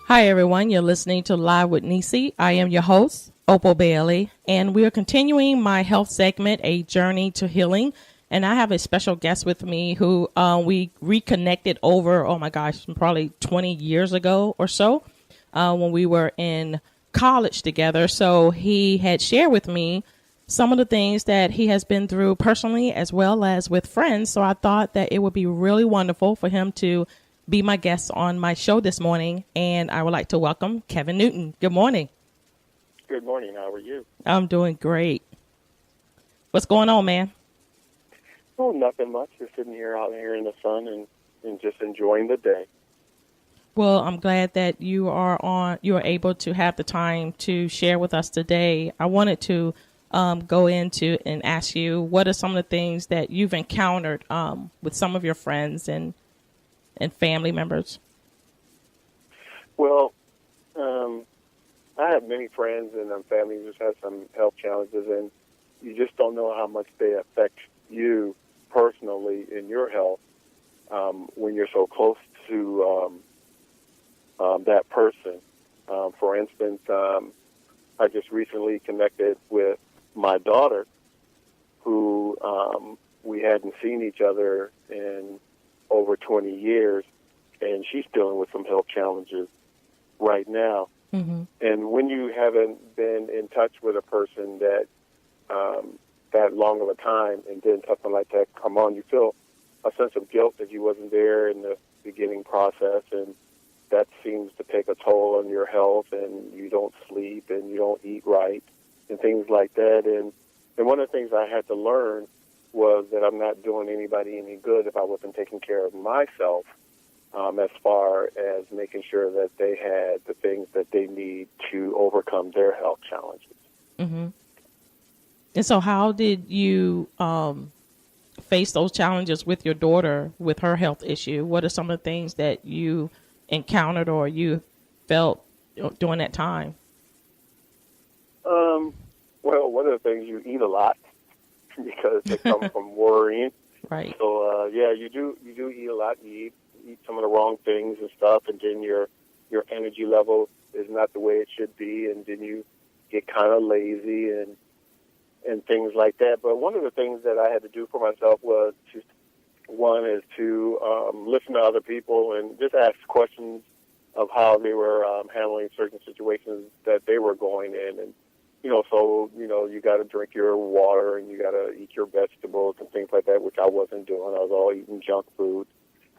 Hi, everyone. You're listening to Live with Necee. I am your host, Opal Bailey, and we are continuing my health segment, A Journey to Healing. And I have a special guest with me who we reconnected over, oh my gosh, probably 20 years ago or so when we were in college together. So he had shared with me some of the things that he has been through personally as well as with friends. So I thought that it would be really wonderful for him to be my guest on my show this morning. And I would like to welcome Kevin Newton. Good morning. Good morning. How are you? I'm doing great. What's going on, man? Oh, nothing much. Just sitting here out here in the sun and just enjoying the day. Well, I'm glad that you are able to have the time to share with us today. I wanted to go into and ask you, what are some of the things that you've encountered with some of your friends and family members? Well, I have many friends and family who have some health challenges, and you just don't know how much they affect you personally in your health when you're so close to that person. For instance, I just recently connected with my daughter, who we hadn't seen each other in over 20 years, and she's dealing with some health challenges right now. Mm-hmm. And when you haven't been in touch with a person that long of a time, and then something like that come on, you feel a sense of guilt that you wasn't there in the beginning process, and that seems to take a toll on your health, and you don't sleep, and you don't eat right, and things like that. And one of the things I had to learn was that I'm not doing anybody any good if I wasn't taking care of myself, as far as making sure that they had the things that they need to overcome their health challenges. Mm-hmm. And so how did you face those challenges with your daughter with her health issue? What are some of the things that you encountered or you felt during that time? Well, one of the things, you eat a lot because they come from worrying. Right. So you do eat a lot. You eat some of the wrong things and stuff, and then your energy level is not the way it should be, and then you get kind of lazy and things like that. But one of the things that I had to do for myself was to listen to other people and just ask questions of how they were handling certain situations that they were going in. And you got to drink your water and you got to eat your vegetables and things like that, which I wasn't doing. I was all eating junk food.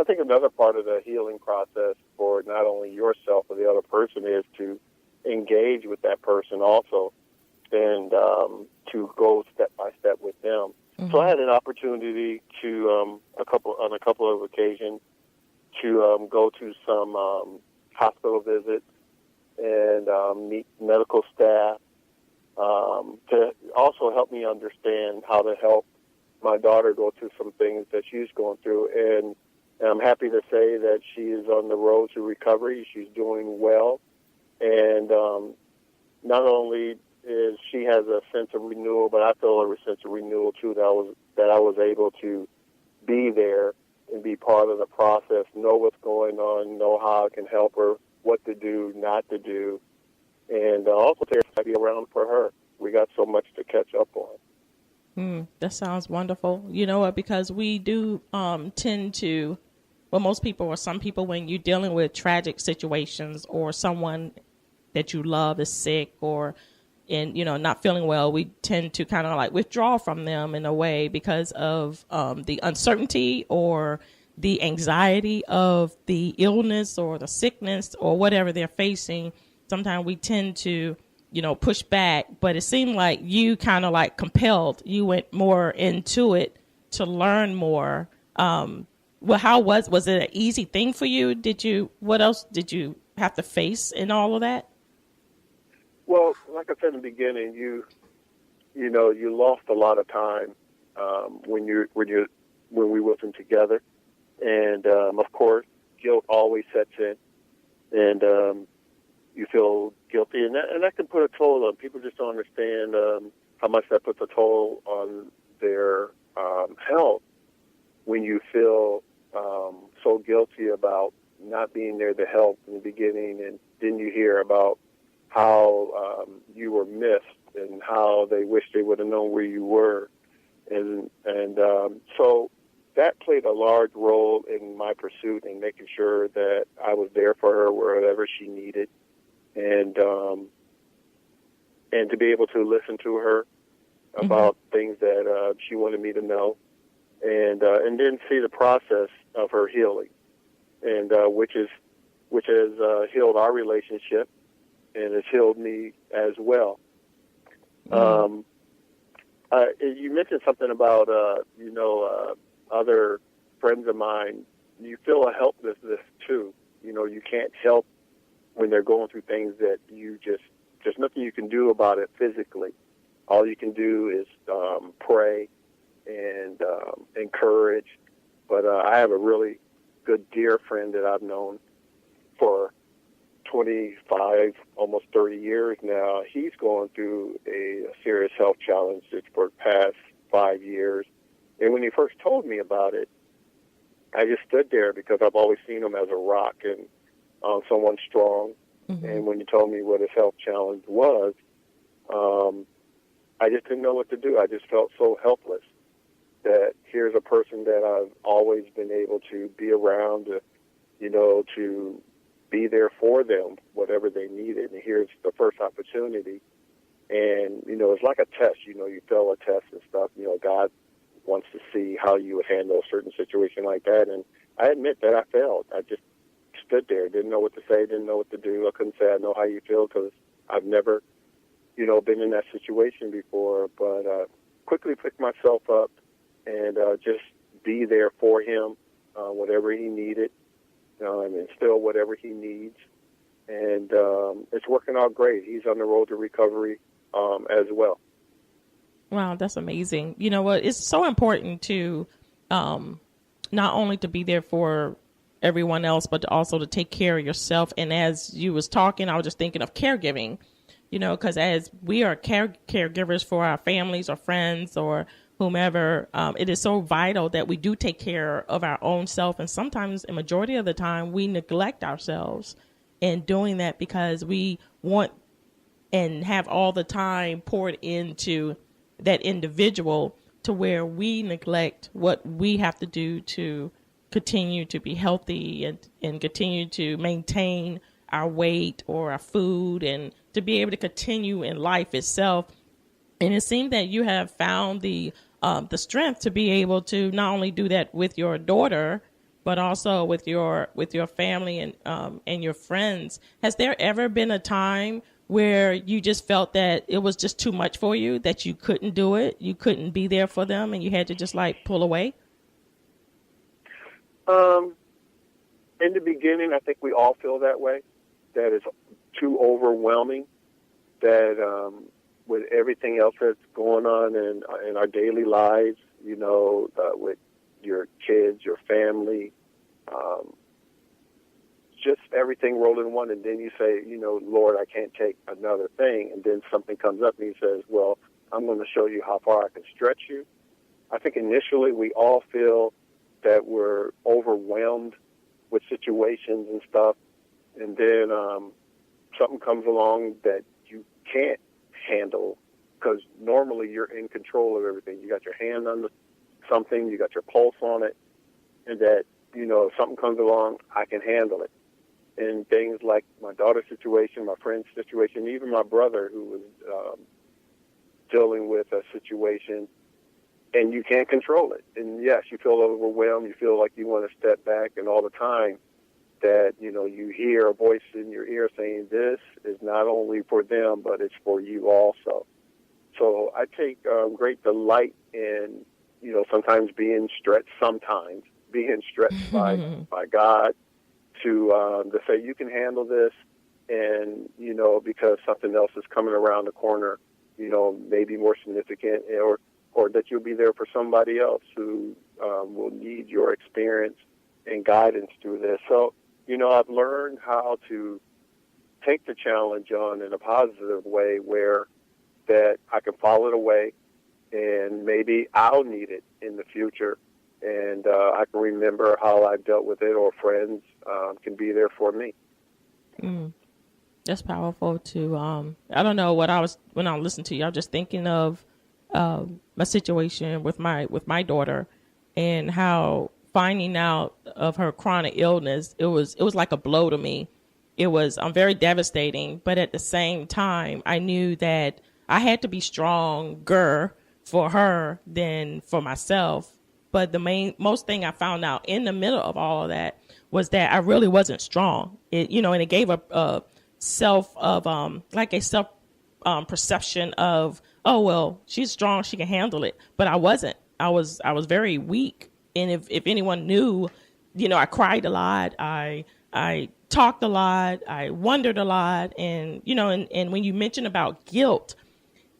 I think another part of the healing process for not only yourself but the other person is to engage with that person also, and to go step by step with them. Mm-hmm. So I had an opportunity to on a couple of occasions to go to some hospital visits and meet medical staff to also help me understand how to help my daughter go through some things that she's going through. And I'm happy to say that she is on the road to recovery. She's doing well. And not only is she has a sense of renewal, but I feel a sense of renewal, too, that I was able to be there and be part of the process, know what's going on, know how I can help her, what to do, not to do, and also to be around for her. We got so much to catch up on. That sounds wonderful. You know what? Because we do tend to, well, most people or some people, when you're dealing with tragic situations or someone that you love is sick or not feeling well, we tend to kind of like withdraw from them in a way because of the uncertainty or the anxiety of the illness or the sickness or whatever they're facing. Sometimes we tend to, push back, but it seemed like you kind of like compelled, you went more into it to learn more. Well, how was it an easy thing for you? What else did you have to face in all of that? Well, like I said in the beginning, you lost a lot of time when we wasn't together, and of course, guilt always sets in, and you feel guilty, and that can put a toll on people. Just don't understand how much that puts a toll on their health when you feel so guilty about not being there to help in the beginning, and then you hear about how you were missed and how they wish they would have known where you were, and so that played a large role in my pursuit and making sure that I was there for her wherever she needed, and to be able to listen to her about things that she wanted me to know, and then see the process of her healing, and which has healed our relationship and has healed me as well. You mentioned something about other friends of mine. You feel a helplessness too. You can't help when they're going through things that there's nothing you can do about it physically. All you can do is pray and encourage. But I have a really good, dear friend that I've known for 25, almost 30 years now. He's going through a serious health challenge for the past 5 years. And when he first told me about it, I just stood there because I've always seen him as a rock and someone strong. And when he told me what his health challenge was, I just didn't know what to do. I just felt so helpless that here's a person that I've always been able to be around, to be there for them, whatever they needed. And here's the first opportunity. And, it's like a test. You fail a test and stuff. God wants to see how you would handle a certain situation like that. And I admit that I failed. I just stood there, didn't know what to say, didn't know what to do. I couldn't say I know how you feel because I've never, been in that situation before. But quickly picked myself up and just be there for him, whatever he needed, and instill whatever he needs. And it's working out great. He's on the road to recovery as well. Wow, that's amazing. You know what? It's so important to not only to be there for everyone else, but also to take care of yourself. And as you was talking, I was just thinking of caregiving, because as we are caregivers for our families or friends or whomever, it is so vital that we do take care of our own self. And sometimes, a majority of the time, we neglect ourselves in doing that because we want and have all the time poured into that individual to where we neglect what we have to do to continue to be healthy and continue to maintain our weight or our food and to be able to continue in life itself. And it seems that you have found the strength to be able to not only do that with your daughter, but also with your family and your friends. Has there ever been a time where you just felt that it was just too much for you, that you couldn't do it, you couldn't be there for them, and you had to just pull away? In the beginning, I think we all feel that way, that it's too overwhelming, that with everything else that's going on in our daily lives, with your kids, your family, just everything rolled in one, and then you say, Lord, I can't take another thing, and then something comes up and he says, well, I'm going to show you how far I can stretch you. I think initially we all feel that we're overwhelmed with situations and stuff, and then something comes along that you can't handle because normally you're in control of everything. You got your hand on something, you got your pulse on it, and that, if something comes along, I can handle it. And things like my daughter's situation, my friend's situation, even my brother who was dealing with a situation, and you can't control it. And yes, you feel overwhelmed. You feel like you want to step back, and all the time that, you hear a voice in your ear saying this is not only for them, but it's for you also. So I take great delight in, sometimes being stretched by God to say you can handle this, and because something else is coming around the corner, maybe more significant, or that you'll be there for somebody else who will need your experience and guidance through this. So I've learned how to take the challenge on in a positive way, where that I can file it away, and maybe I'll need it in the future. And I can remember how I dealt with it, or friends can be there for me. Mm. That's powerful too. I don't know what I was when I listened to you. I was just thinking of my situation with my daughter, and how finding out of her chronic illness, it was like a blow to me. It was very devastating, but at the same time, I knew that I had to be stronger for her than for myself. But the most thing I found out in the middle of all of that was that I really wasn't strong. And it gave a self of like a self perception of, oh well, she's strong, she can handle it. But I wasn't. I was very weak. And if anyone knew, I cried a lot. I talked a lot. I wondered a lot. And and when you mentioned about guilt,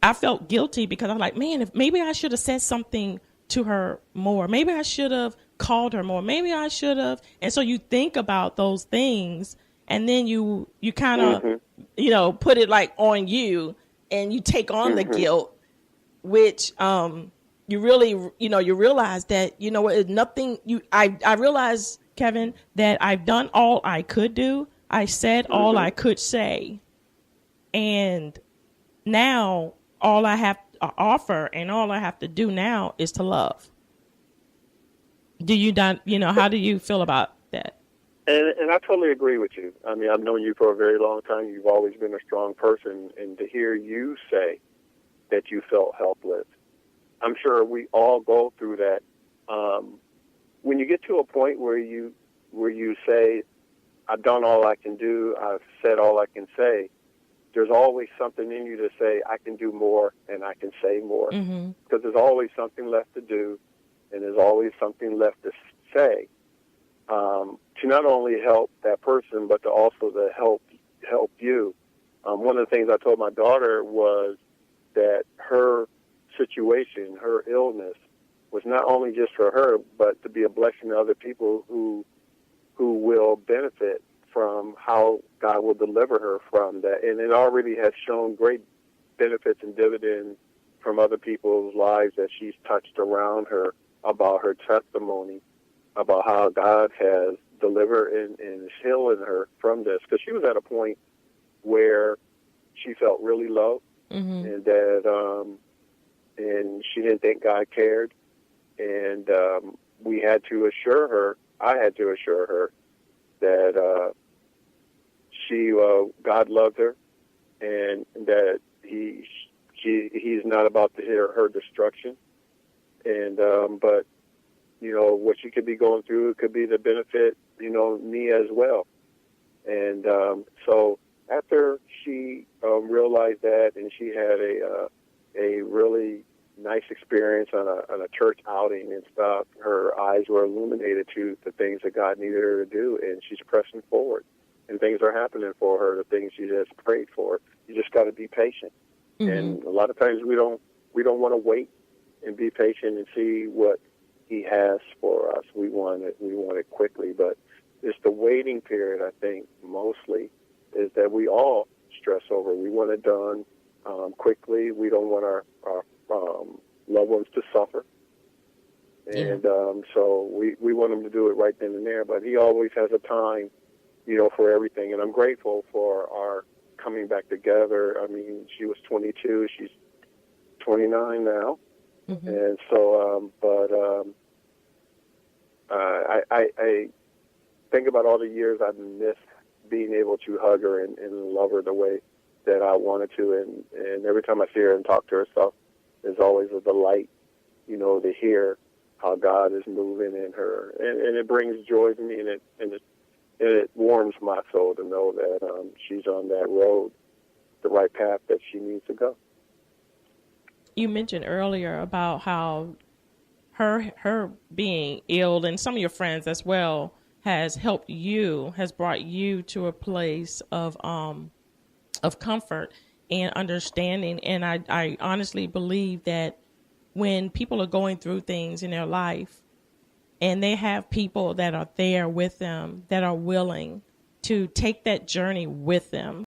I felt guilty because I'm like, man, if maybe I should have said something to her more. Maybe I should have called her more. Maybe I should have. And so you think about those things, and then you kind of, put it like on you, and you take on the guilt, which, you really, you realize that, nothing I realized, Kevin, that I've done all I could do. I said all I could say. And now all I have to offer and all I have to do now is to love. Do you not, how do you feel about that? And I totally agree with you. I mean, I've known you for a very long time. You've always been a strong person. And to hear you say that you felt helpless, I'm sure we all go through that. When you get to a point where you say, I've done all I can do, I've said all I can say, there's always something in you to say, I can do more and I can say more. Because there's always something left to do, and there's always something left to say, to not only help that person, but to also to help you. One of the things I told my daughter was that her situation, her illness, was not only just for her, but to be a blessing to other people who will benefit from how God will deliver her from that. And it already has shown great benefits and dividends from other people's lives that she's touched around her, about her testimony, about how God has delivered and is healing her from this. Because she was at a point where she felt really low, and that and she didn't think God cared. And we had to assure her, I had to assure her that God loved her, and that he's not about to hear her destruction. And but what she could be going through, it could be to benefit me as well. And so after she realized that, and she had a really nice experience on a church outing and stuff, her eyes were illuminated to the things that God needed her to do, and she's pressing forward, and things are happening for her, the things she has prayed for. You just got to be patient. And a lot of times we don't want to wait and be patient and see what He has for us. We want it quickly, but it's the waiting period, I think, mostly, is that we all stress over. We want it done quickly. We don't want our loved ones to suffer. And so we want them to do it right then and there, but He always has a time, for everything. And I'm grateful for our coming back together. I mean, she was 22, she's 29 now. And so, I think about all the years I've missed being able to hug her and love her the way that I wanted to. And every time I see her and talk to her, so it's always a delight, to hear how God is moving in her. And it brings joy to me, and it warms my soul to know that she's on that road, the right path that she needs to go. You mentioned earlier about how her being ill, and some of your friends as well, has helped you, has brought you to a place of comfort and understanding. And I honestly believe that when people are going through things in their life, and they have people that are there with them, that are willing to take that journey with them,